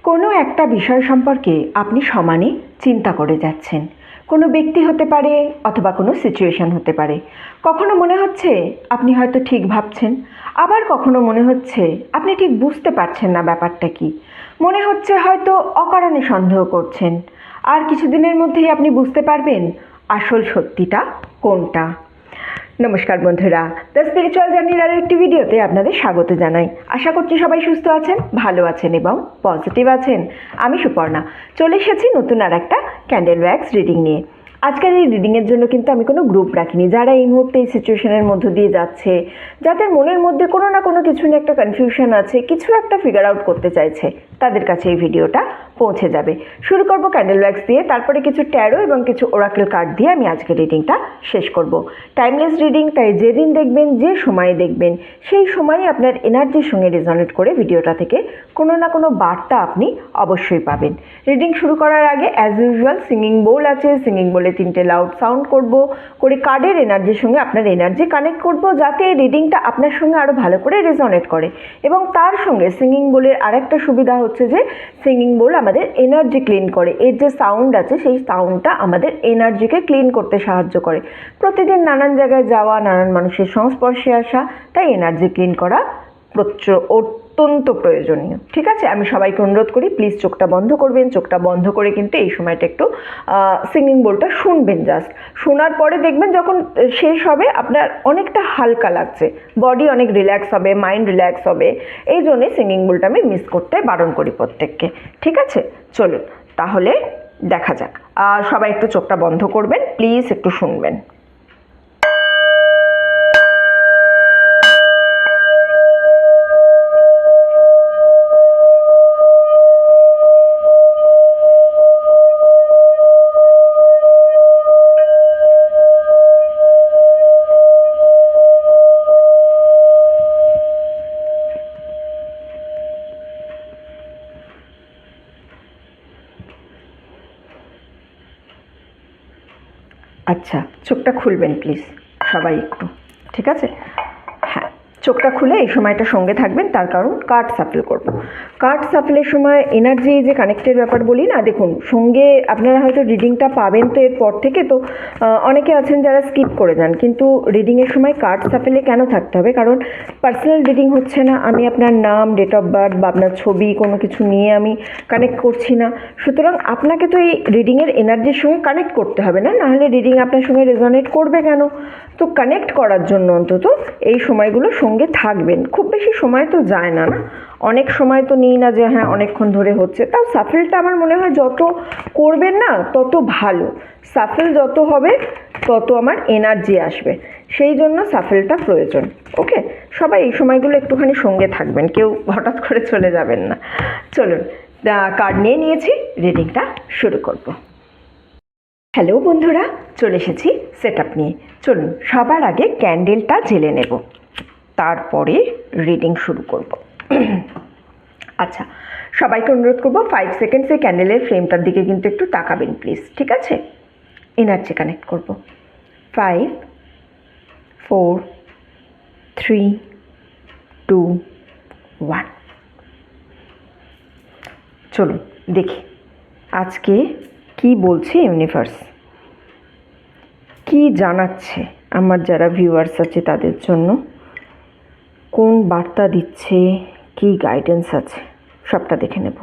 কোনো একটা বিষয় সম্পর্কে আপনি সমানে চিন্তা করে যাচ্ছেন। কোনো ব্যক্তি হতে পারে অথবা কোনো সিচুয়েশন হতে পারে। কখনো মনে হচ্ছে আপনি হয়তো ঠিক ভাবছেন, আবার কখনো মনে হচ্ছে আপনি ঠিক বুঝতে পারছেন না ব্যাপারটা কী। মনে হচ্ছে হয়তো অকারণে সন্দেহ করছেন, আর কিছুদিনের মধ্যেই আপনি বুঝতে পারবেন আসল সত্যিটা কোনটা। নমস্কার বন্ধুরা, দ্য স্পিরিচুয়াল জার্নির আরও একটি ভিডিওতে আপনাদের স্বাগত জানাই। আশা করছি সবাই সুস্থ আছেন, ভালো আছেন এবং পজিটিভ আছেন। আমি সুপর্ণা চলে এসেছি নতুন আর একটা ক্যান্ডেল ওয়্যাক্স রিডিং নিয়ে। আজকের এই রিডিংয়ের জন্য কিন্তু আমি কোনো গ্রুপ রাখিনি। যারা এই মুহূর্তে এই সিচুয়েশনের মধ্য দিয়ে যাচ্ছে, যাদের মনের মধ্যে কোনো না কোনো কিছু নিয়ে একটা কনফিউশন আছে, কিছু একটা ফিগার আউট করতে চাইছে, তাদের কাছে এই ভিডিওটা পৌঁছে যাবে। শুরু করব ক্যান্ডেল ওয়্যাক্স দিয়ে, তারপরে কিছু ট্যারো এবং কিছু ওরাকেল কার্ড দিয়ে আমি আজকের রিডিংটা শেষ করব। টাইমলেস রিডিং, তাই যেদিন দেখবেন, যে সময়ে দেখবেন, সেই সময়ই আপনার এনার্জির সঙ্গে রেজনেট করে ভিডিওটা থেকে কোনো না কোনো বার্তা আপনি অবশ্যই পাবেন। রিডিং শুরু করার আগে অ্যাজ ইউজুয়াল সিঙ্গিং বোল আছে, সিঙ্গিং বোলে 3টে লাউড সাউন্ড করে কার্ডের এনার্জির সঙ্গে আপনার এনার্জি কানেক্ট করব, যাতে এই রিডিংটা আপনার সঙ্গে আরও ভালো করে রেজনেট করে। এবং তার সঙ্গে সিঙ্গিং বোলের আরেকটা সুবিধা হচ্ছে যে সিঙ্গিং বোল আমাদের এনার্জি ক্লিন করে। এর যে সাউন্ড আছে সেই সাউন্ডটা আমাদের এনার্জিকে ক্লিন করতে সাহায্য করে। প্রতিদিন নানান জায়গায় যাওয়া, নানান মানুষের সংস্পর্শে আসা, তাই এনার্জি ক্লিন করা অত্যন্ত প্রয়োজনীয়। ঠিক আছে, আমি সবাইকে অনুরোধ করি প্লিজ চোখটা বন্ধ করবেন। চোখটা বন্ধ করে কিন্তু এই সময়টা একটু সিঙ্গিং বোলটা শুনবেন। জাস্ট শোনার পরে দেখবেন যখন শেষ হবে আপনার অনেকটা হালকা লাগছে, বডি অনেক রিল্যাক্স হবে, মাইন্ড রিল্যাক্স হবে। এই জন্যে সিঙ্গিং বোলটা আমি মিস করতে বারণ করি প্রত্যেককে। ঠিক আছে, চলুন তাহলে দেখা যাক। সবাই একটু চোখটা বন্ধ করবেন, প্লিজ একটু শুনবেন। আচ্ছা, চোখটা খুলবেন প্লিজ সবাই একটু। ঠিক আছে, হ্যাঁ, চোখটা খুলে এই সময়টা সঙ্গে থাকবেন, তার কারণ কার্ড সাফল করব। কার্ড সাফলের সময় এনার্জি যে কানেক্টের ব্যাপার বলি না, দেখুন সঙ্গে আপনারা হয়তো রিডিংটা পাবেন তো এরপর থেকে, তো অনেকে আছেন যারা স্কিপ করে যান, কিন্তু রিডিংয়ের সময় কার্ড সাফলে কেন থাকতে হবে? কারণ পার্সোনাল রিডিং হচ্ছে না, আমি আপনার নাম, ডেট অফ বার্থ বা আপনার ছবি কোনো কিছু নিয়ে আমি কানেক্ট করছি না। সুতরাং আপনাকে তো এই রিডিংয়ের এনার্জির সঙ্গে কানেক্ট করতে হবে না, নাহলে রিডিং আপনার সঙ্গে রেজনেট করবে কেন? তো কানেক্ট করার জন্য অন্তত এই সময়গুলো সঙ্গে থাকবেন। খুব বেশি সময় তো যায় না, অনেক সময় তো নিই না যে হ্যাঁ অনেকক্ষণ ধরে হচ্ছে। তাও সাফেলটা আমার মনে হয় যত করবেন না তত ভালো। সাফেল যত হবে তত আমার এনার্জি আসবে, সেই জন্য সাফেলটা প্রয়োজন। ওকে, সবাই এই সময়গুলো একটুখানি সঙ্গে থাকবেন, কেউ হঠাৎ করে চলে যাবেন না। চলুন, কার্ড নিয়ে নিয়েছি, রিডিংটা শুরু করব। হ্যালো বন্ধুরা, চলে এসেছি সেট আপ নিয়ে। চলুন সবার আগে ক্যান্ডেলটা জ্বেলে নেব, তারপরে রিডিং শুরু করব। আচ্ছা, সবাইকে অনুরোধ করবো 5 সেকেন্ডসে ক্যান্ডেলের ফ্লেমটার দিকে কিন্তু একটু তাকাবেন প্লিজ। ঠিক আছে, এনার্জি কানেক্ট করব। 5 4 3 2 1। চলুন দেখি আজকে কি বলছে ইউনিভার্স, কি জানাচ্ছে আমার যারা ভিউয়ার্স আছে তাদের জন্য, কোন বার্তা দিচ্ছে, কি গাইডেন্স আছে, সবটা দেখে নেব।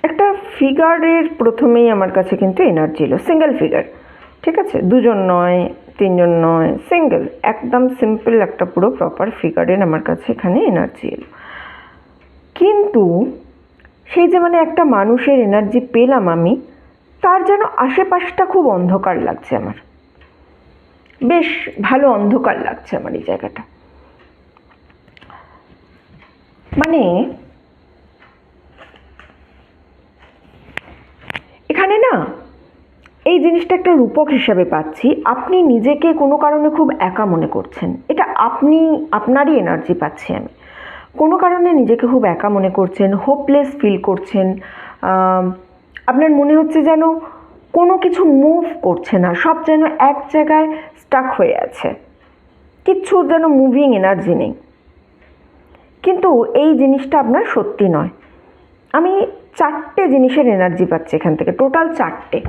একটা ফিগারের প্রথমেই আমার কাছে কিন্তু এনার্জি এলো, সিঙ্গেল ফিগার। ঠিক আছে, দুজন নয়, তিনজন নয়, সিঙ্গেল, একদম সিম্পল একটা পুরো প্রপার ফিগারের আমার কাছে এখানে এনার্জি এলো। কিন্তু সেই যে মানে একটা মানুষের এনার্জি পেলাম আমি, তার যেন আশেপাশটা খুব অন্ধকার লাগছে আমার, বেশ ভালো অন্ধকার লাগছে আমার এই জায়গাটা। মানে এখানে না এই জিনিসটা একটা রূপক হিসাবে পাচ্ছি, আপনি নিজেকে কোনো কারণে খুব একা মনে করছেন। এটা আপনারই এনার্জি পাচ্ছি আমি। কোনো কারণে নিজেকে খুব একা মনে করছেন, হোপলেস ফিল করছেন। আপনার মনে হচ্ছে যেন কোনো কিছু মুভ করছে না, সব যেন এক জায়গায় স্টাক হয়ে আছে, কিচ্ছু যেন মুভিং এনার্জি নেই। কিন্তু এই জিনিসটা আপনার সত্যি নয়। আমি 4টে জিনিসের এনার্জি পাচ্ছি এখান থেকে, টোটাল 4টে।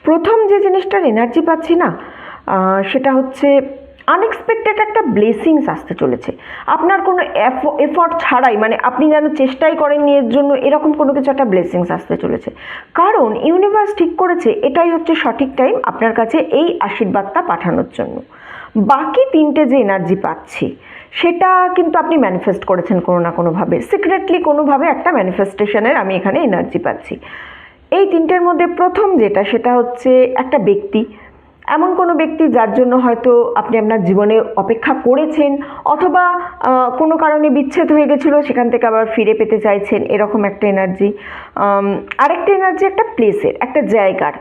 প্রথম যে জিনিসটার এনার্জি পাচ্ছি না, সেটা হচ্ছে আনএক্সপেক্টেড একটা ব্লেসিংস আসতে চলেছে আপনার কোনো এফর্ট ছাড়াই, মানে আপনি যেন চেষ্টাই করেননি এর জন্য, এরকম কোনো কিছু একটা ব্লেসিংস আসতে চলেছে। কারণ ইউনিভার্স ঠিক করেছে এটাই হচ্ছে সঠিক টাইম আপনার কাছে এই আশীর্বাদটা পাঠানোর জন্য। বাকি 3টে যে এনার্জি পাচ্ছি সেটা কিন্তু আপনি ম্যানিফেস্ট করেছেন কোনো না কোনোভাবে, সিক্রেটলি কোনোভাবে একটা ম্যানিফেস্টেশনের আমি এখানে এনার্জি পাচ্ছি। এই 3টের মধ্যে প্রথম যেটা, সেটা হচ্ছে একটা ব্যক্তি, এমন কোনো ব্যক্তি যার জন্য হয়তো আপনি আপনার জীবনে অপেক্ষা করেছেন, অথবা কোনো কারণে বিচ্ছেদ হয়ে গেছিলো, সেখান থেকে আবার ফিরে পেতে চাইছেন, এরকম একটা এনার্জি। আরেকটা এনার্জি একটা প্লেসের, একটা জায়গার,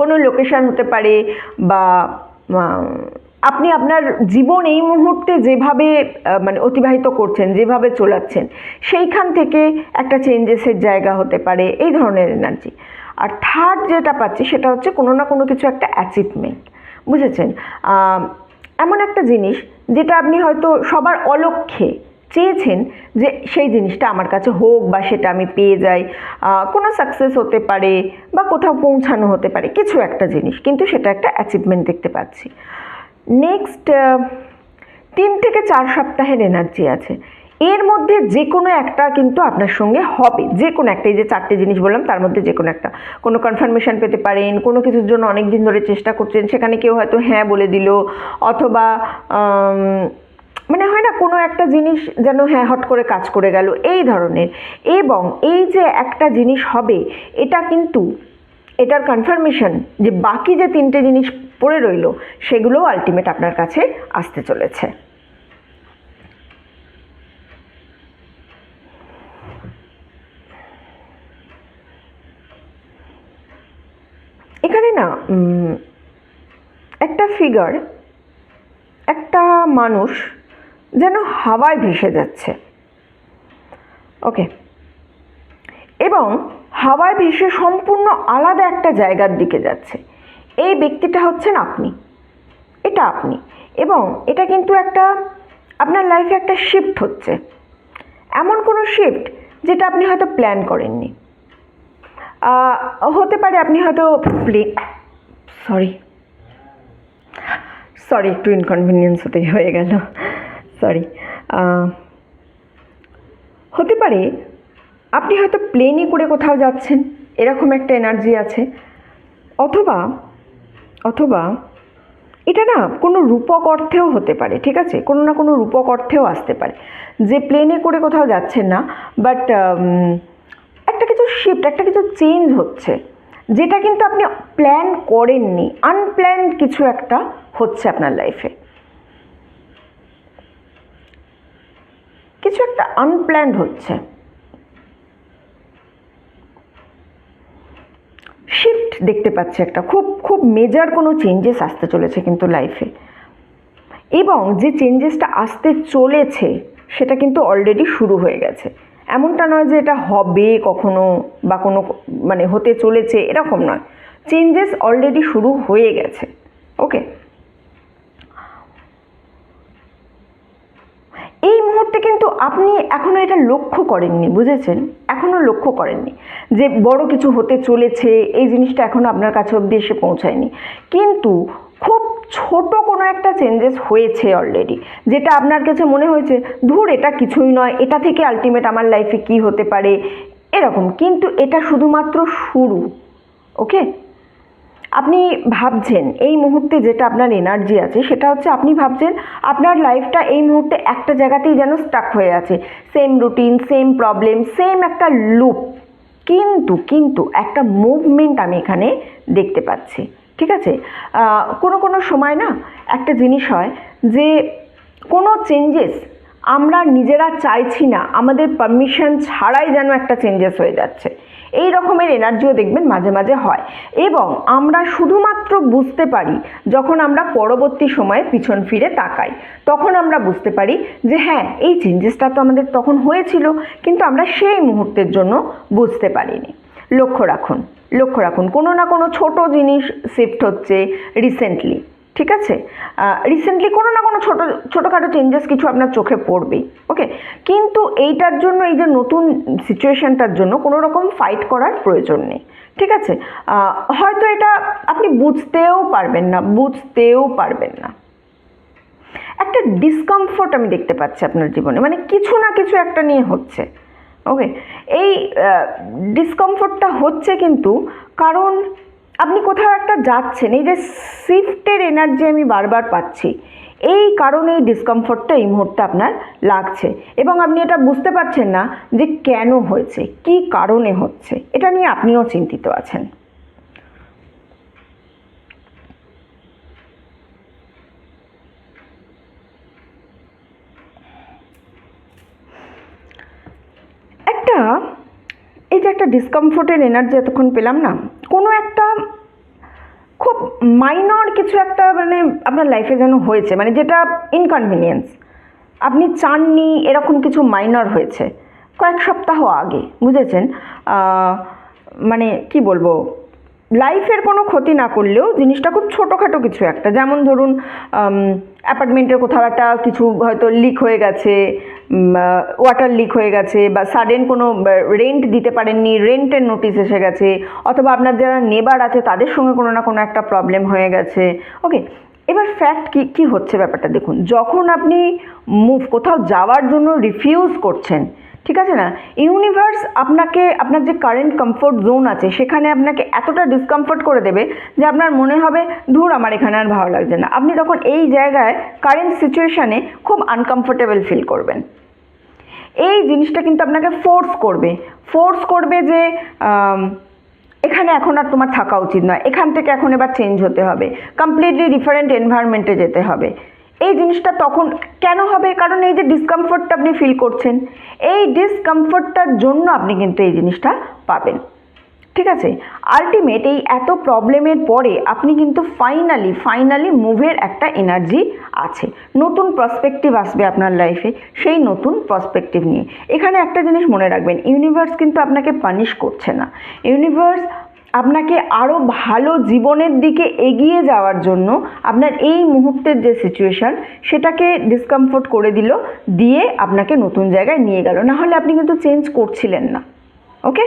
কোনো লোকেশন হতে পারে, বা আপনি আপনার জীবন এই মুহূর্তে যেভাবে মানে অতিবাহিত করছেন, যেভাবে চলাচ্ছেন, সেইখান থেকে একটা চেঞ্জেসের জায়গা হতে পারে, এই ধরনের এনার্জি। আর থার্ড যেটা পাচ্ছি সেটা হচ্ছে কোনো না কোনো কিছু একটা অ্যাচিভমেন্ট, বুঝেছেন? এমন একটা জিনিস যেটা আপনি হয়তো সবার অলক্ষ্যে চেয়েছেন যে সেই জিনিসটা আমার কাছে হোক, বা সেটা আমি পেয়ে যাই, কোনো সাকসেস হতে পারে, বা কোথাও পৌঁছানো হতে পারে, কিছু একটা জিনিস, কিন্তু সেটা একটা অ্যাচিভমেন্ট দেখতে পাচ্ছি। নেক্সট 3 থেকে 4 সপ্তাহের এনার্জি আছে, এর মধ্যে যে কোনো একটা কিন্তু আপনার সঙ্গে হবে, যে কোনো একটা, এই যে 4টে জিনিস বললাম তার মধ্যে যে কোনো একটা, কোনো কনফার্মেশন পেতে পারেন, কোনো কিছুর জন্য অনেক দিন ধরে চেষ্টা করছেন, সেখানে কেউ হয়তো হ্যাঁ বলে দিল, অথবা মানে হয় না কোনো একটা জিনিস যেন হ্যাঁ হট করে কাজ করে গেল, এই ধরনের। এবং এই যে একটা জিনিস হবে, এটা কিন্তু এটার কনফার্মেশন যে বাকি যে 3টে জিনিস পড়ে রইল সেগুলোও আলটিমেট আপনার কাছে আসতে চলেছে। এখানে না একটা ফিগার, একটা মানুষ যেন হাওয়ায় ভেসে যাচ্ছে, ওকে, এবং হাওয়ায় ভেসে সম্পূর্ণ আলাদা একটা জায়গার দিকে যাচ্ছে। এই ব্যক্তিটা হচ্ছেন আপনি, এটা আপনি, এবং এটা কিন্তু একটা আপনার লাইফে একটা শিফট হচ্ছে, এমন কোনো শিফট যেটা আপনি হয়তো প্ল্যান করেননি। হতে পারে আপনি হয়তো সরি একটু ইনকনভিনিয়েন্স হয়ে গেল, সরি। হতে পারে আপনি হয়তো প্লেনে করে কোথাও যাচ্ছেন, এরকম একটা এনার্জি আছে, অথবা অথবা এটা না কোনো রূপক অর্থেও হতে পারে, ঠিক আছে, কোনো না কোনো রূপক অর্থেও আসতে পারে, যে প্লেনে করে কোথাও যাচ্ছেন না, বাট একটা কিছু শিফট, একটা কিছু চেঞ্জ হচ্ছে, যেটা কিন্তু আপনি প্ল্যান করেননি, আনপ্ল্যান্ড কিছু একটা হচ্ছে আপনার লাইফে, কিছু একটা আনপ্ল্যান্ড হচ্ছে, শিফট দেখতে পাচ্ছি, একটা খুব খুব মেজর কোনো চেঞ্জেস আসতে চলেছে কিন্তু লাইফে। এবং যে চেঞ্জেসটা আসতে চলেছে সেটা কিন্তু অলরেডি শুরু হয়ে গেছে, এমনটা নয় যে এটা হবে কখনো, বা কোনো মানে হতে চলেছে, এরকম নয়, চেঞ্জেস অলরেডি শুরু হয়ে গেছে, ওকে। এই মুহূর্তে কিন্তু আপনি এখনো এটা লক্ষ্য করেননি, বুঝেছেন, এখনো লক্ষ্য করেননি যে বড় কিছু হতে চলেছে, এই জিনিসটা এখনো আপনার কাছে অবধি এসে পৌঁছায়নি, কিন্তু খুব ছোট কোনো একটা চেঞ্জেস হয়েছে অলরেডি, যেটা আপনার কাছে মনে হয়েছে ধুর এটা কিছুই নয়, এটা থেকে আলটিমেট আমার লাইফে কি হতে পারে, এরকম, কিন্তু এটা শুধুমাত্র শুরু, ওকে। আপনি ভাবছেন এই মুহূর্তে যেটা আপনার এনার্জি আছে সেটা হচ্ছে আপনি ভাবছেন আপনার লাইফটা এই মুহূর্তে একটা জায়গাতেই যেন স্টাক হয়ে আছে, same routine, same problem, same একটা লুপ, কিন্তু কিন্তু একটা মুভমেন্ট আমি এখানে দেখতে পাচ্ছি, ঠিক আছে। কোনো কোনো সময় না একটা জিনিস হয় যে কোনো চেঞ্জেস আমরা নিজেরা চাইছি না, আমাদের পারমিশন ছাড়াই যেন একটা চেঞ্জেস হয়ে যাচ্ছে, এই রকমের এনার্জিও দেখবেন মাঝে মাঝে হয়। এবং আমরা শুধুমাত্র বুঝতে পারি যখন আমরা পরবর্তী সময়ে পিছন ফিরে তাকাই, তখন আমরা বুঝতে পারি যে হ্যাঁ, এই চেঞ্জেসটা তো আমাদের তখন হয়েছিল, কিন্তু আমরা সেই মুহূর্তের জন্য বুঝতে পারিনি। লক্ষ্য রাখুন কোনো না কোনো ছোট জিনিস শিফট হচ্ছে রিসেন্টলি, ঠিক আছে? রিসেন্টলি কোনো না কোনো ছোটোখাটো চেঞ্জেস কিছু আপনার চোখে পড়বেই, ওকে? কিন্তু এইটার জন্য, এই যে নতুন সিচুয়েশানটার জন্য কোনো রকম ফাইট করার প্রয়োজন নেই, ঠিক আছে? হয়তো এটা আপনি বুঝতেও পারবেন না। একটা ডিসকমফোর্ট আমি দেখতে পাচ্ছি আপনার জীবনে, মানে কিছু না কিছু একটা নিয়ে হচ্ছে, ওকে? এই ডিসকমফোর্টটা হচ্ছে কিন্তু কারণ আপনি কোথাও একটা যাচ্ছেন, এই যে শিফটের এনার্জি আমি বারবার পাচ্ছি, এই কারণে এই ডিসকমফোর্টটা এই মুহূর্তে আপনার লাগছে এবং আপনি এটা বুঝতে পারছেন না যে কেন হয়েছে, কী কারণে হচ্ছে। এটা নিয়ে আপনিও চিন্তিত আছেন। এই যে একটা ডিসকমফোর্টের এনার্জি এতক্ষণ পেলাম না, কোনো একটা খুব মাইনর কিছু একটা মানে আপনার লাইফে যেন হয়েছে, মানে যেটা ইনকনভিনিয়েন্স, আপনি চাননি, এরকম কিছু মাইনর হয়েছে কয়েক সপ্তাহ আগে, বুঝেছেন? মানে কি বলবো, লাইফের কোনো ক্ষতি না করলেও জিনিসটা খুব ছোটোখাটো কিছু একটা, যেমন ধরুন অ্যাপার্টমেন্টের কোথাও একটা কিছু হয়তো লিক হয়ে গেছে, ওয়াটার লিক হয়ে গেছে, বা সাডেন কোনো রেন্ট দিতে পারেননি, রেন্টের নোটিশ এসে গেছে, অথবা আপনার যারা নেবার আছে তাদের সঙ্গে কোনো না কোনো একটা প্রবলেম হয়ে গেছে, ওকে? এবার ফ্যাক্ট কি হচ্ছে ব্যাপারটা দেখুন, যখন আপনি কোথাও যাওয়ার জন্য রিফিউজ করছেন, ঠিক আছে না, ইউনিভার্স আপনাকে, আপনার যে কারেন্ট কমফোর্ট জোন আছে সেখানে আপনাকে এতটা ডিসকমফোর্ট করে দেবে যে আপনার মনে হবে ধুর, আমার এখানে আর ভালো লাগছে না। আপনি তখন এই জায়গায় কারেন্ট সিচুয়েশানে খুব আনকমফোর্টেবল ফিল করবেন। এই জিনিসটা কিন্তু আপনাকে ফোর্স করবে যে এখানে এখন আর তোমার থাকা উচিত নয়, এখান থেকে এখন এবার চেঞ্জ হতে হবে, কমপ্লিটলি ডিফারেন্ট এনভায়রনমেন্টে যেতে হবে। এই জিনিসটা তখন কেন হবে? কারণ এই যে ডিসকমফোর্টটা আপনি ফিল করছেন, এই ডিসকমফোর্টটার জন্য আপনি কিন্তু এই জিনিসটা পাবেন, ঠিক আছে? আলটিমেট এই এত প্রবলেমের পরে আপনি কিন্তু ফাইনালি মুভের একটা এনার্জি আছে, নতুন পার্সপেক্টিভ আসবে আপনার লাইফে, সেই নতুন পার্সপেক্টিভ নিয়ে। এখানে একটা জিনিস মনে রাখবেন, ইউনিভার্স কিন্তু আপনাকে পানিশ করছে না, ইউনিভার্স আপনাকে আরও ভালো জীবনের দিকে এগিয়ে যাওয়ার জন্য আপনার এই মুহূর্তের যে সিচুয়েশান সেটাকে ডিসকমফোর্ট করে দিয়ে আপনাকে নতুন জায়গায় নিয়ে গেল, না হলে আপনি কিন্তু চেঞ্জ করছিলেন না, ওকে?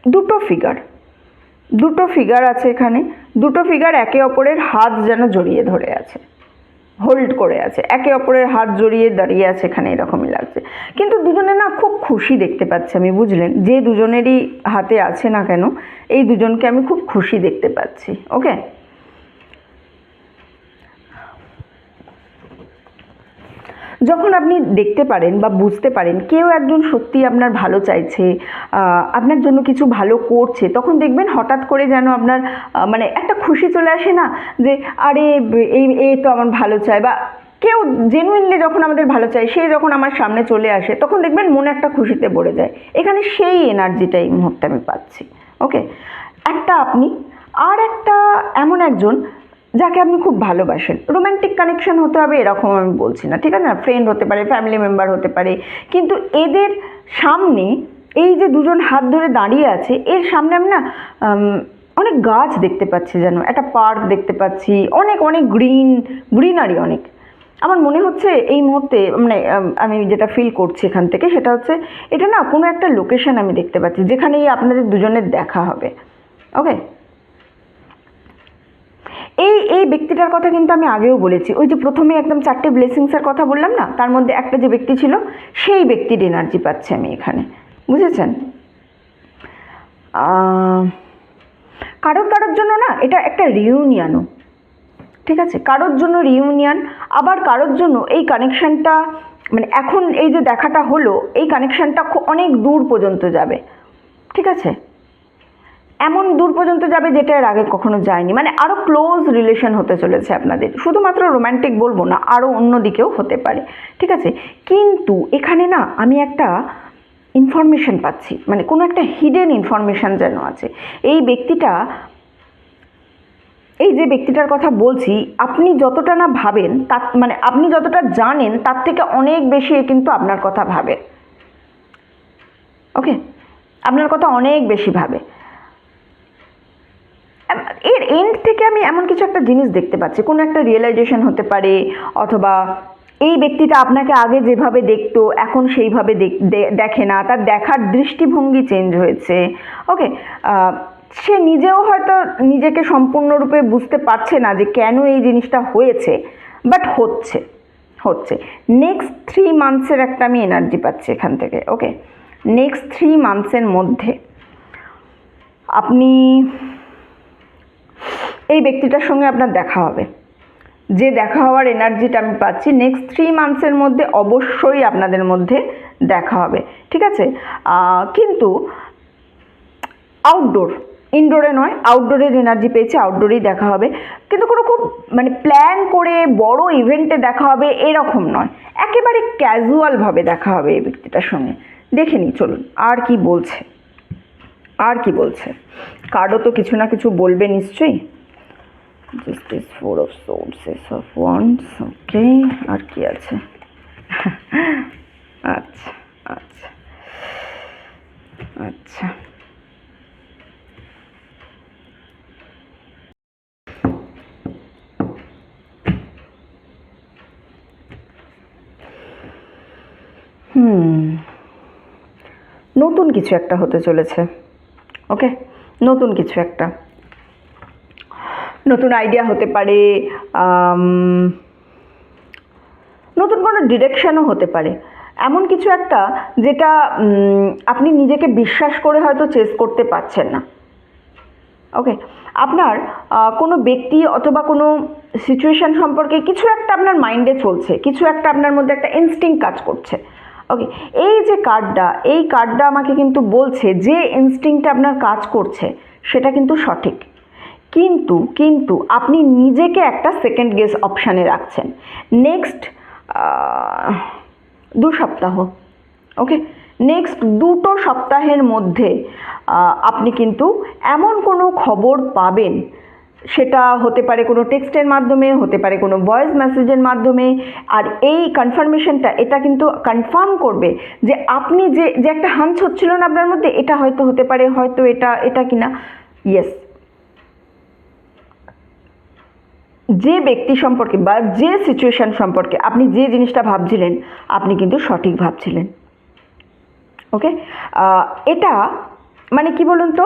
দুটো ফিগার আছে এখানে, দুটো ফিগার একে অপরের হাত যেন জড়িয়ে ধরে আছে, হোল্ড করে আছে, একে অপরের হাত জড়িয়ে দাঁড়িয়ে আছে এখানে, এরকমই লাগছে। কিন্তু দুজনে না খুব খুশি দেখতে পাচ্ছি আমি, বুঝলেন? যে দুজনেরই হাতে আছে না কেন, এই দুজনকে আমি খুব খুশি দেখতে পাচ্ছি, ওকে? যখন আপনি দেখতে পারেন বা বুঝতে পারেন কেউ একজন সত্যি আপনার ভালো চাইছে, আপনার জন্য কিছু ভালো করছে, তখন দেখবেন হঠাৎ করে যেন আপনার মানে একটা খুশি চলে আসে না, যে আরে এই তো আমার ভালো চায়, বা কেউ জেনুইনলি যখন আমাদের ভালো চায় সে যখন আমার সামনে চলে আসে, তখন দেখবেন মনে একটা খুশিতে ভরে যায়। এখানে সেই এনার্জিটা এই মুহূর্তে আমি পাচ্ছি, ওকে? একটা আপনি, আর একটা এমন একজন যাকে আপনি খুব ভালোবাসেন, রোম্যান্টিক কানেকশন হতে হবে এরকম আমি বলছি না, ঠিক আছে না, ফ্রেন্ড হতে পারে, ফ্যামিলি মেম্বার হতে পারে, কিন্তু এদের সামনে এই যে দুজন হাত ধরে দাঁড়িয়ে আছে, এর সামনে আমি না অনেক গাছ দেখতে পাচ্ছি, যেন একটা পার্ক দেখতে পাচ্ছি, অনেক গ্রিনারি অনেক। আমার মনে হচ্ছে এই মুহূর্তে, মানে আমি যেটা ফিল করছি এখান থেকে সেটা হচ্ছে, এটা না কোনো একটা লোকেশন আমি দেখতে পাচ্ছি যেখানেই আপনাদের দুজনের দেখা হবে, ওকে? এই ব্যক্তিটার কথা কিন্তু আমি আগেও বলেছি, ওই যে প্রথমে একদম 4টে ব্লেসিংসের কথা বললাম না, তার মধ্যে একটা যে ব্যক্তি ছিল, সেই ব্যক্তির এনার্জি পাচ্ছি আমি এখানে, বুঝেছেন? কারোর জন্য না এটা একটা রিউনিয়নও, ঠিক আছে? কারোর জন্য রিউনিয়ন, আবার কারোর জন্য এই কানেকশানটা, মানে এখন এই যে দেখাটা হলো, এই কানেকশানটা অনেক দূর পর্যন্ত যাবে, ঠিক আছে? এমন দূর পর্যন্ত যাবে যেটা এর আগে কখনো যায়নি, মানে আরও ক্লোজ রিলেশন হতে চলেছে আপনাদের, শুধুমাত্র রোম্যান্টিক বলবো না, আরও অন্য দিকেও হতে পারে, ঠিক আছে। কিন্তু এখানে না আমি একটা ইনফরমেশন পাচ্ছি, মানে কোনো একটা হিডেন ইনফরমেশন যেন আছে। এই ব্যক্তিটা, এই যে ব্যক্তিটার কথা বলছি, আপনি যতটা না ভাবেন তার, মানে আপনি যতটা জানেন তার থেকে অনেক বেশি কিন্তু আপনার কথা ভাবে। ওকে, আপনার কথা অনেক বেশি ভাবে। এর এন্ড থেকে আমি এমন কিছু একটা জিনিস দেখতে পাচ্ছি, কোনো একটা রিয়েলাইজেশন হতে পারে, অথবা এই ব্যক্তিটা আপনাকে আগে যেভাবে দেখতো এখন সেইভাবে দেখে না, তার দেখার দৃষ্টিভঙ্গি চেঞ্জ হয়েছে। ওকে, সে নিজেও হয়তো নিজেকে সম্পূর্ণরূপে বুঝতে পারছে না যে কেন এই জিনিসটা হয়েছে, বাট হচ্ছে হচ্ছে নেক্সট 3 মান্থসের একটা আমি এনার্জি পাচ্ছি এখান থেকে। ওকে, নেক্সট 3 মান্থসের মধ্যে আপনি, এই ব্যক্তিটার সঙ্গে আপনার দেখা হবে, যে দেখা হওয়ার এনার্জিটা আমি পাচ্ছি নেক্সট 3 মান্থসের মধ্যে অবশ্যই আপনাদের মধ্যে দেখা হবে, ঠিক আছে। কিন্তু আউটডোর, ইনডোরে নয়, আউটডোরের এনার্জি পেয়েছে, আউটডোরেই দেখা হবে, কিন্তু কোনো খুব মানে প্ল্যান করে বড় ইভেন্টে দেখা হবে এরকম নয়, একেবারে ক্যাজুয়ালভাবে দেখা হবে এই ব্যক্তিটার সঙ্গে। দেখে নিই চলুন আর কি বলছে, আর কি বলছে। কার্ডও তো কিছু না কিছু বলবে নিশ্চয়ই। Justice, 4 of Swords, Ace of Wands, ওকে, আর কি আছে? আচ্ছা আচ্ছা আচ্ছা, নতুন কিছু একটা হতে চলেছে। ওকে, নতুন কিছু একটা, নতুন আইডিয়া হতে পারে, নতুন কোনো ডিরেকশনও হতে পারে, এমন কিছু একটা যেটা আপনি নিজেকে বিশ্বাস করে হয়তো চেস করতে পারছেন না। ওকে, আপনার কোনো ব্যক্তি অথবা কোনো সিচুয়েশান সম্পর্কে কিছু একটা আপনার মাইন্ডে চলছে, কিছু একটা আপনার মধ্যে একটা ইনস্টিংক্ট কাজ করছে। ওকে, এই যে কার্ডটা, এই কার্ডটা আমাকে কিন্তু বলছে যে ইনস্টিংক্টটা আপনার কাজ করছে সেটা কিন্তু সঠিক, কিন্তু কিন্তু আপনি নিজেকে একটা সেকেন্ড গেস অপশানে রাখছেন নেক্সট 2 সপ্তাহ। ওকে, নেক্সট 2টো সপ্তাহের মধ্যে আপনি কিন্তু এমন কোনো খবর পাবেন, সেটা হতে পারে কোনো টেক্সটের মাধ্যমে, হতে পারে কোনো ভয়েস মেসেজের মাধ্যমে, আর এই কনফার্মেশনটা এটা কিন্তু কনফার্ম করবে যে আপনি যে যে একটা হাঞ্চ হচ্ছিল না আপনার মধ্যে, এটা হয়তো হতে পারে, হয়তো এটা কিনা, ইয়েস, যে ব্যক্তি সম্পর্কে বা যে সিচুয়েশান সম্পর্কে আপনি যে জিনিসটা ভাবছিলেন আপনি কিন্তু সঠিক ভাবছিলেন। ওকে, এটা মানে কি বলুন তো,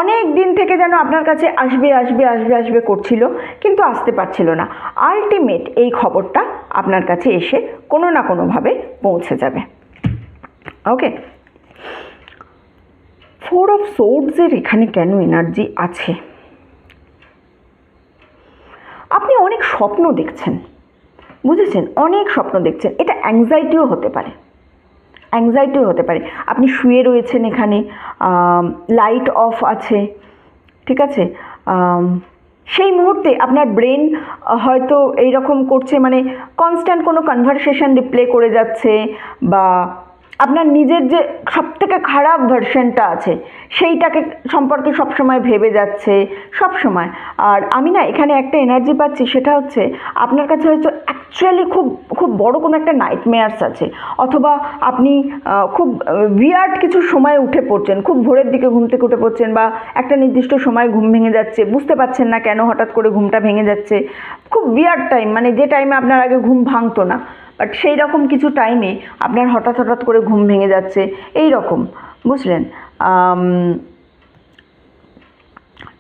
অনেক দিন থেকে যেন আপনার কাছে আসবে আসবে আসবে আসবে করছিল, কিন্তু আসতে পারছিল না। আলটিমেট এই খবরটা আপনার কাছে এসে কোনো না কোনোভাবে পৌঁছে যাবে। ওকে, 4 অফ সোর্ডসের এখানে কেন এনার্জি আছে? আপনি অনেক স্বপ্ন দেখছেন, বুঝেছেন, অনেক স্বপ্ন দেখছেন, এটা অ্যাংজাইটিও হতে পারে, অ্যাংজাইটিও হতে পারে। আপনি শুয়ে রয়েছেন, এখানে লাইট অফ আছে, ঠিক আছে, সেই মুহূর্তে আপনার ব্রেন হয়তো এইরকম করছে, মানে কনস্ট্যান্ট কোনো কনভারসেশন রিপ্লে করে যাচ্ছে, বা আপনার নিজের যে সবথেকে খারাপ ভার্সনটা আছে সেইটাকে সম্পর্কে সবসময় ভেবে যাচ্ছে সবসময়। আর আমি না এখানে একটা এনার্জি পাচ্ছি, সেটা হচ্ছে আপনার কাছে হয়তো অ্যাকচুয়ালি খুব খুব বড় কোনো একটা নাইটমেয়ার্স আছে, অথবা আপনি খুব উইয়ার্ড কিছু সময় উঠে পড়ছেন, খুব ভোরের দিকে ঘুম থেকে উঠে পড়ছেন, বা একটা নির্দিষ্ট সময় ঘুম ভেঙে যাচ্ছে, বুঝতে পারছেন না কেন হঠাৎ করে ঘুমটা ভেঙে যাচ্ছে, খুব উইয়ার্ড টাইম, মানে যে টাইমে আপনার আগে ঘুম ভাঙতো না, বাট সেই রকম কিছু টাইমে আপনার হঠাৎ হঠাৎ করে ঘুম ভেঙে যাচ্ছে, এই রকম, বুঝলেন,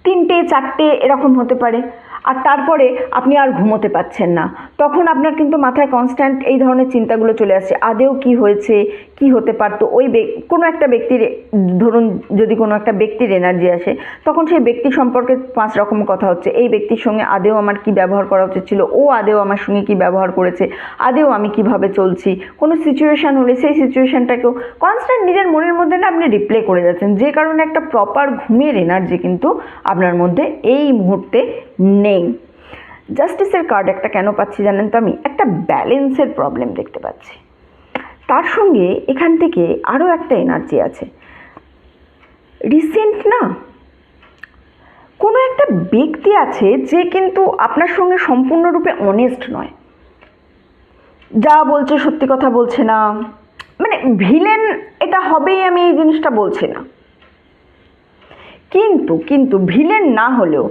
3টে 4টে এরকম হতে পারে। আর তারপরে আপনি আর ঘুমোতে পাচ্ছেন না, তখন আপনার কিন্তু মাথায় কনস্ট্যান্ট এই ধরনের চিন্তাগুলো চলে আসছে, আদেও কি হয়েছে, কি হতে পারতো। ওই কোনো একটা ব্যক্তির, ধরুন যদি কোনো একটা ব্যক্তির এনার্জি আসে, তখন সেই ব্যক্তি সম্পর্কে 5 রকম কথা হচ্ছে। এই ব্যক্তির সঙ্গে আদেও আমার কি ব্যবহার করা উচিত ছিল, ও আদেও আমার সঙ্গে কি ব্যবহার করেছে, আদেও আমি কিভাবে চলছি। কোনো সিচুয়েশান হলে সেই সিচুয়েশানটাকেও কনস্ট্যান্ট নিজের মনের মধ্যে না আপনি রিপ্লে করে যাচ্ছেন, যে কারণে একটা প্রপার ঘুমের এনার্জি কিন্তু আপনার মধ্যে এই মুহূর্তে নেই। জাস্টিসের কার্ড একটা কেন পাচ্ছি জানেন তো, আমি একটা ব্যালেন্সের প্রবলেম দেখতে পাচ্ছি। তার সঙ্গে এখান থেকে আরও একটা এনার্জি আছে। রিসেন্ট না কোনো একটা ব্যক্তি আছে যে কিন্তু আপনার সঙ্গে সম্পূর্ণরূপে অনেস্ট নয়, যা বলছে সত্যি কথা বলছে না। মানে ভিলেন এটা হবেই, আমি এই জিনিসটা বলছি না, কিন্তু ভিলেন না হলেও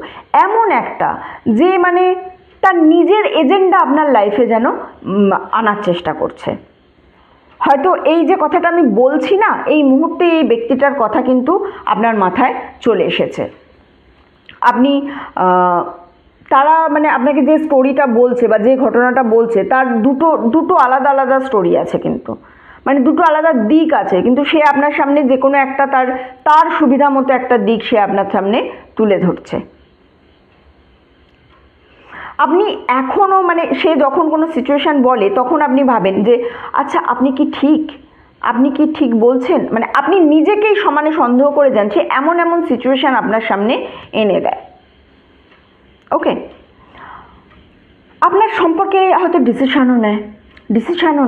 এমন একটা যে মানে তার নিজের এজেন্ডা আপনার লাইফে যেন আনার চেষ্টা করছে। হয়তো এই যে কথাটা আমি বলছি না, এই মুহূর্তে এই ব্যক্তিটার কথা কিন্তু আপনার মাথায় চলে এসেছে। আপনি তারা মানে আপনাকে যে স্টোরিটা বলছে বা যে ঘটনাটা বলছে, তার দুটো আলাদা আলাদা স্টোরি আছে, কিন্তু মানে দুটো আলাদা দিক আছে, কিন্তু সে আপনার সামনে যে কোনো একটা তার সুবিধা মতো একটা দিক সে আপনার সামনে তুলে ধরছে। আপনি এখনও মানে সে যখন কোনো সিচুয়েশান বলে তখন আপনি ভাবেন যে আচ্ছা আপনি কি ঠিক বলছেন, মানে আপনি নিজেকেই সমানে সন্দেহ করে যান। সে এমন সিচুয়েশান আপনার সামনে এনে দেয়। ওকে, আপনার সম্পর্কে হয়তো ডিসিশানও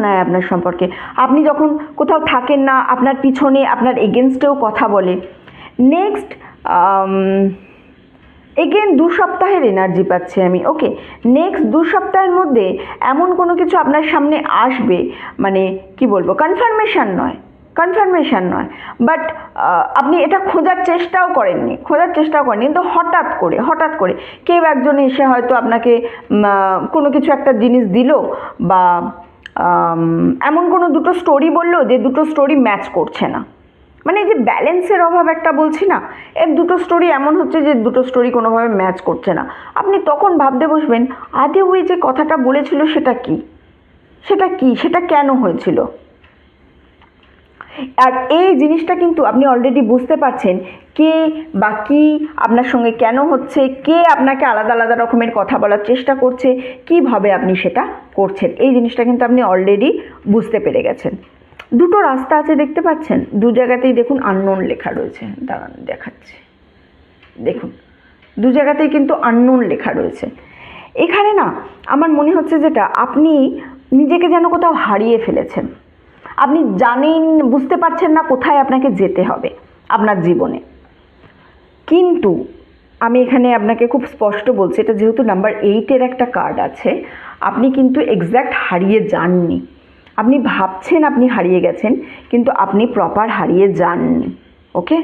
নেয় আপনার সম্পর্কে। আপনি যখন কোথাও থাকেন না, আপনার পিছনে আপনার এগেনস্টেও কথা বলে। নেক্সট এগেন 2 সপ্তাহের এনার্জি পাচ্ছি আমি। ওকে, নেক্সট 2 সপ্তাহের মধ্যে এমন কোনো কিছু আপনার সামনে আসবে, মানে কি বলবো, কনফার্মেশন নয়, বাট আপনি এটা খোঁজার চেষ্টাও করেননি, কিন্তু হঠাৎ করে কেউ একজন এসে হয়তো আপনাকে কোনো কিছু একটা জিনিস দিল, বা এমন কোনো দুটো স্টোরি বললো যে দুটো স্টোরি ম্যাচ করছে না। মানে এই যে ব্যালেন্সের অভাব একটা বলছি না, এর দুটো স্টোরি এমন হচ্ছে যে দুটো স্টোরি কোনোভাবে ম্যাচ করছে না। আপনি তখন ভাবতে বসবেন, আদে ওই যে কথাটা বলেছিল সেটা কেন হয়েছিল। আর এই জিনিসটা কিন্তু আপনি অলরেডি বুঝতে পারছেন কে বা কি আপনার সঙ্গে কেন হচ্ছে, কে আপনাকে আলাদা আলাদা রকমের কথা বলার চেষ্টা করছে, কিভাবে আপনি সেটা করছেন, এই জিনিসটা কিন্তু আপনি অলরেডি বুঝতে পেরে গেছেন। দুটো রাস্তা আছে দেখতে পাচ্ছেন, 2 জায়গাতেই দেখুন আননোন লেখা রয়েছে। দাঁড়ান দেখাচ্ছি, দেখুন 2 জায়গাতেই কিন্তু আননোন লেখা রয়েছে। এখানে না আমার মনে হচ্ছে যেটা, আপনি নিজেকে যেন কোথাও হারিয়ে ফেলেছেন। আপনি বুঝতে পারছেন না কোথায় আপনাকে যেতে হবে আপনার জীবনে। কিন্তু আমি এখানে আপনাকে খুব স্পষ্ট বলছি, এটা যেহেতু নাম্বার 8-এর একটা কার্ড আছে, আপনি কিন্তু এক্স্যাক্ট হারিয়ে যাননি। আপনি ভাবছেন আপনি হারিয়ে গেছেন, কিন্তু আপনি প্রপার হারিয়ে যাননি। ওকে,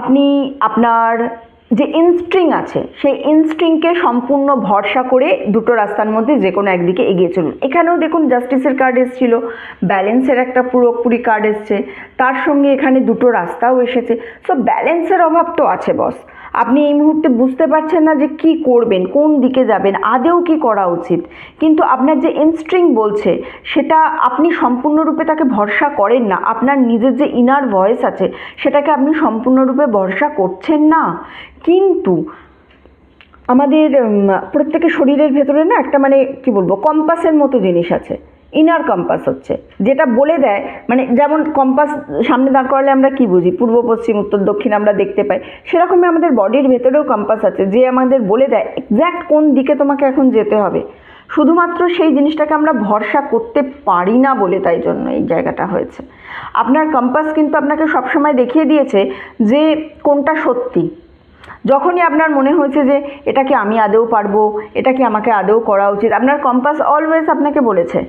আপনি আপনার যে ইনস্ট্রিং আছে সেই ইনস্ট্রিংকে সম্পূর্ণ ভরসা করে দুটো রাস্তার মধ্যে যে কোনো একদিকে এগিয়ে চলুন। এখানেও দেখুন জাস্টিসের কার্ড এসেছিল, ব্যালেন্সের একটা পুরোপুরি কার্ড এসছে, তার সঙ্গে এখানে দুটো রাস্তাও এসেছে। সো ব্যালেন্সের অভাব তো আছে বস। আপনি এই মুহূর্তে বুঝতে পারছেন না যে কি করবেন, কোন দিকে যাবেন, আদেও কি করা উচিত। কিন্তু আপনার যে ইনস্ট্রিং বলছে সেটা আপনি সম্পূর্ণরূপে তাকে ভরসা করেন না। আপনার নিজের যে ইনার ভয়েস আছে সেটাকে আপনি সম্পূর্ণরূপে ভরসা করছেন না। কিন্তু আমাদের প্রত্যেকের শরীরের ভেতরে না একটা মানে কি বলবো, কম্পাসের মতো জিনিস আছে। ইনার কম্পাস হচ্ছে যেটা বলে দেয়, মানে যেমন কম্পাস সামনে দাঁড় করালে আমরা কি বুঝি, পূর্ব পশ্চিম উত্তর দক্ষিণ আমরা দেখতে পাই, সেরকমই আমাদের বডির ভেতরেও কম্পাস আছে যে আমাদের বলে দেয় এক্স্যাক্ট কোন দিকে তোমাকে এখন যেতে হবে। শুধুমাত্র সেই জিনিসটাকে আমরা ভরসা করতে পারি না বলে তাই জন্য এই জায়গাটা হয়েছে। আপনার কম্পাস কিন্তু আপনাকে সবসময় দেখিয়ে দিয়েছে যে কোনটা সত্যি। যখনই আপনার মনে হয়েছে যে এটা কি আমি আদৌ পারবো, এটা কি আমাকে আদৌ করা উচিত, আপনার কম্পাস অলওয়েজ আপনাকে বলেছে।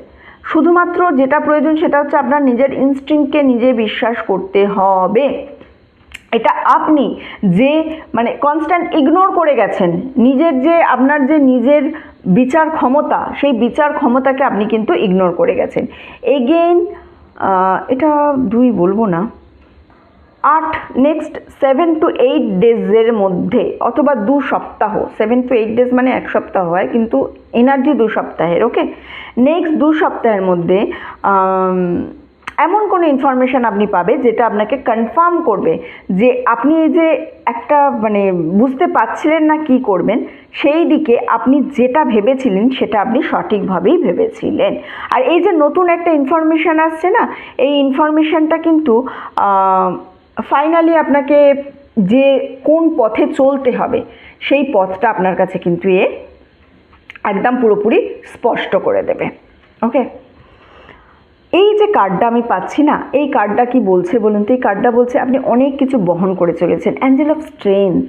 শুধুমাত্র যেটা প্রয়োজন সেটা হচ্ছে আপনার নিজের ইনস্টিংক্টকে নিজে বিশ্বাস করতে হবে। এটা আপনি যে মানে কনস্ট্যান্ট ইগনোর করে গেছেন, নিজের যে আপনার যে নিজের বিচার ক্ষমতা, সেই বিচার ক্ষমতাকে আপনি কিন্তু ইগনোর করে গেছেন। এগেইন এটা 2 বলবো না, নেক্সট 7 to 8 ডেজের মধ্যে অথবা 2 সপ্তাহ, 7 to 8 ডেজ মানে 1 সপ্তাহ হয়, কিন্তু এনার্জি 2 সপ্তাহের। ওকে, নেক্সট 2 সপ্তাহের মধ্যে এমন কোনো ইনফরমেশান আপনি পাবে যেটা আপনাকে কনফার্ম করবে যে আপনি এই যে একটা মানে বুঝতে পারছিলেন না কি করবেন, সেই দিকে আপনি যেটা ভেবেছিলেন সেটা আপনি সঠিকভাবেই ভেবেছিলেন। আর এই যে নতুন একটা ইনফরমেশান আসছে না, এই ইনফরমেশানটা কিন্তু ফাইনালি আপনাকে যে কোন পথে চলতে হবে সেই পথটা আপনার কাছে কিন্তু একদম পুরোপুরি স্পষ্ট করে দেবে। ওকে, এই যে কার্ডটা আমি পাচ্ছি না, এই কার্ডটা কি বলছে বলুন তো? এই কার্ডটা বলছে আপনি অনেক কিছু বহন করে চলেছেন, অ্যাঞ্জেল অফ স্ট্রেংথ।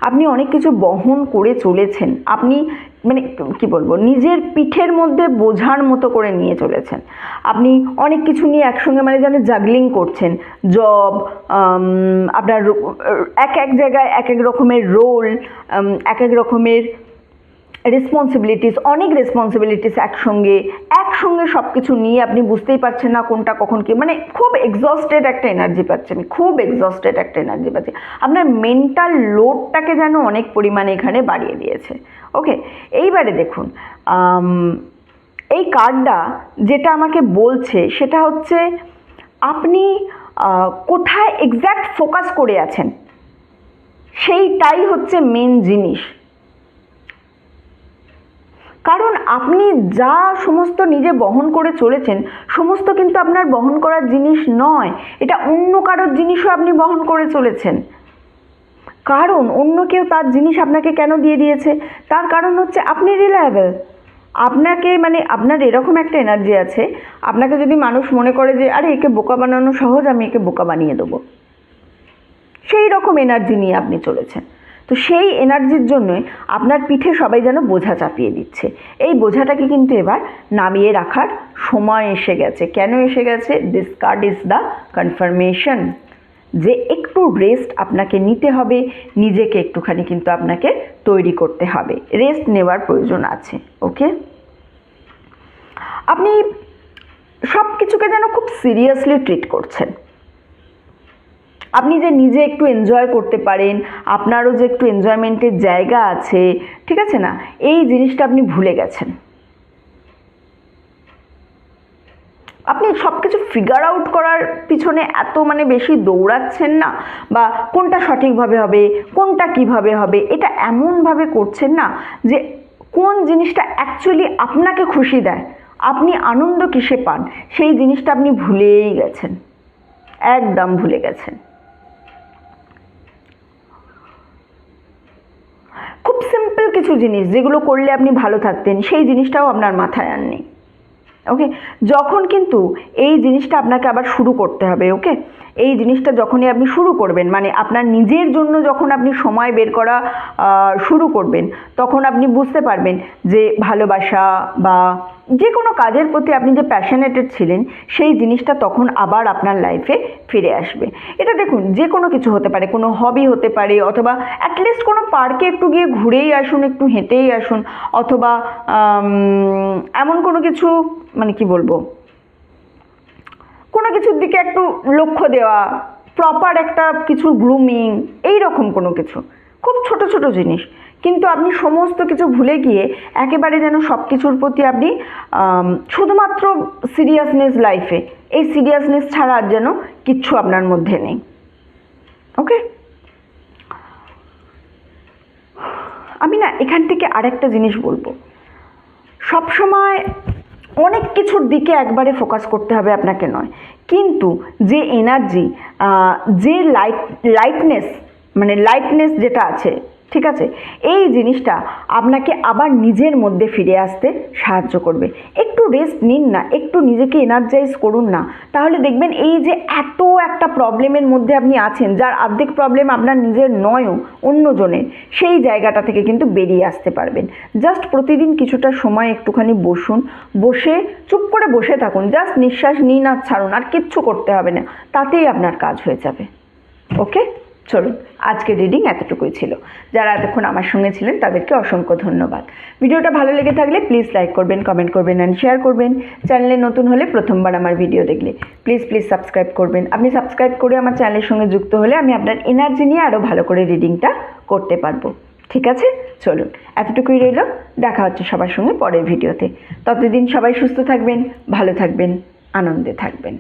আপনি অনেক কিছু বহন করে চলেছেন, আপনি মানে কি বলবো, নিজের পিঠের মধ্যে বোঝার মতো করে নিয়ে চলেছেন। আপনি অনেক কিছু নিয়ে একসঙ্গে মানে যেন জাগলিং করছেন, জব, আপনার এক এক জায়গায় এক এক রকমের রোল, এক এক রকমের রেসপন্সিবিলিটিস, অনেক রেসপন্সিবিলিটিস একসঙ্গে সব কিছু নিয়ে আপনি বুঝতেই পারছেন না কোনটা কখন কি, মানে খুব এক্সস্টেড একটা এনার্জি পাচ্ছি আমি, খুব এক্সস্টেড একটা এনার্জি পাচ্ছি। আপনার মেন্টাল লোডটাকে যেন অনেক পরিমাণে এখানে বাড়িয়ে দিয়েছে। ওকে, এইবারে দেখুন, এই কার্ডটা যেটা আমাকে বলছে সেটা হচ্ছে আপনি কোথায় এক্স্যাক্ট ফোকাস করে আছেন সেইটাই হচ্ছে মেন জিনিস। কারণ আপনি যা সমস্ত নিজে বহন করে চলেছেন সমস্ত কিন্তু আপনার বহন করার জিনিস নয়, এটা অন্য কারোর জিনিসও আপনি বহন করে চলেছেন। কারণ অন্য কেউ তার জিনিস আপনাকে কেন দিয়ে দিয়েছে? তার কারণ হচ্ছে আপনি রিলায়েবল। আপনাকে মানে আপনার এরকম একটা এনার্জি আছে, আপনাকে যদি মানুষ মনে করে যে আরে একে বোকা বানানো সহজ, আমি একে বোকা বানিয়ে দেবো, সেই রকম এনার্জি নিয়ে আপনি চলেছেন। তো সেই এনার্জির জন্যই আপনার পিঠে সবাই যেন বোঝা চাপিয়ে দিচ্ছে। এই বোঝাটাকে কিন্তু এবার নামিয়ে রাখার সময় এসে গেছে। কেন এসে গেছে? This card is the confirmation যে একটু রেস্ট আপনাকে নিতে হবে, নিজেকে একটুখানি কিন্তু আপনাকে তৈরি করতে হবে, রেস্ট নেওয়ার প্রয়োজন আছে। ওকে, আপনি সব কিছুকে যেন খুব সিরিয়াসলি ট্রিট করছেন। আপনি যে নিজে একটু এনজয় করতে পারেন, আপনারও যে একটু এনজয়মেন্টের জায়গা আছে, ঠিক আছে না, এই জিনিসটা আপনি ভুলে গেছেন। আপনি সব কিছু ফিগার আউট করার পিছনে এত মানে বেশি দৌড়াচ্ছেন না, বা কোনটা সঠিকভাবে হবে, কোনটা কিভাবে হবে, এটা এমনভাবে করছেন না যে কোন জিনিসটা অ্যাকচুয়ালি আপনাকে খুশি দেয়, আপনি আনন্দ কিসে পান, সেই জিনিসটা আপনি ভুলেই গেছেন, একদম ভুলে গেছেন। খুব সিম্পল কিছু জিনিস যেগুলো করলে আপনি ভালো থাকতেন, সেই জিনিসটাও আপনার মাথায় আর নেই। ওকে, যখন কিন্তু এই জিনিসটা আপনাকে আবার শুরু করতে হবে। ওকে, এই জিনিসটা যখনই আপনি শুরু করবেন, মানে আপনার নিজের জন্য যখন আপনি সময় বের করা শুরু করবেন, তখন আপনি বুঝতে পারবেন যে ভালোবাসা বা যে কোনো কাজের প্রতি আপনি যে প্যাশনেটেড ছিলেন সেই জিনিসটা তখন আবার আপনার লাইফে ফিরে আসবে। এটা দেখুন, যে কোনো কিছু হতে পারে, কোনো হবি হতে পারে, অথবা অ্যাটলিস্ট কোনো পার্কে একটু গিয়ে ঘুরেই আসুন, একটু হেঁটেই আসুন, অথবা এমন কোনো কিছু মানে কি বলবো, কোনো কিছুর দিকে একটু লক্ষ্য দেওয়া, প্রপার একটা কিছু গ্রুমিং, এই রকম কোনো কিছু, খুব ছোট ছোট জিনিস। কিন্তু আপনি সমস্ত কিছু ভুলে গিয়ে একেবারে যেন সব কিছুর প্রতি আপনি শুধুমাত্র সিরিয়াসনেস লাইফে, এই সিরিয়াসনেস ছাড়া আর যেন কিচ্ছু আপনার মধ্যে নেই। ওকে, আমি না এখান থেকে আরেকটা জিনিস বলবো, সবসময় অনেক কিছুর দিকে একবারে ফোকাস করতে হবে আপনাকে নয়, কিন্তু যে এনার্জি, যে লাইটনেস মানে লাইটনেস যেটা আছে, ঠিক আছে, এই জিনিসটা আপনাকে আবার নিজের মধ্যে ফিরে আসতে সাহায্য করবে। একটু রেস্ট নিন না, একটু নিজেকে এনার্জাইজ করুন না, তাহলে দেখবেন এই যে এত একটা প্রবলেমের মধ্যে আপনি আছেন, যার অর্ধেক প্রবলেম আপনার নিজের নয়ও, অন্যজনের, সেই জায়গাটা থেকে কিন্তু বেরিয়ে আসতে পারবেন। জাস্ট প্রতিদিন কিছুটা সময় একটুখানি বসুন, বসে চুপ করে বসে থাকুন, জাস্ট নিঃশ্বাস নিন আর ছাড়ুন, আর কিচ্ছু করতে হবে না, তাতেই আপনার কাজ হয়ে যাবে। ওকে, চলুন, আজকের রিডিং এতটুকুই ছিল। যারা এতক্ষণ আমার সঙ্গে ছিলেন তাদেরকে অসংখ্য ধন্যবাদ। ভিডিওটা ভালো লেগে থাকলে প্লিজ লাইক করবেন, কমেন্ট করবেন অ্যান্ড শেয়ার করবেন। চ্যানেলে নতুন হলে প্রথমবার আমার ভিডিও দেখলে প্লিজ সাবস্ক্রাইব করবেন। আপনি সাবস্ক্রাইব করে আমার চ্যানেলের সঙ্গে যুক্ত হলে আমি আপনার এনার্জি নিয়ে আরও ভালো করে রিডিংটা করতে পারবো। ঠিক আছে, চলুন এতটুকুই রইল। দেখা হচ্ছে সবার সঙ্গে পরের ভিডিওতে। ততদিন সবাই সুস্থ থাকবেন, ভালো থাকবেন, আনন্দে থাকবেন।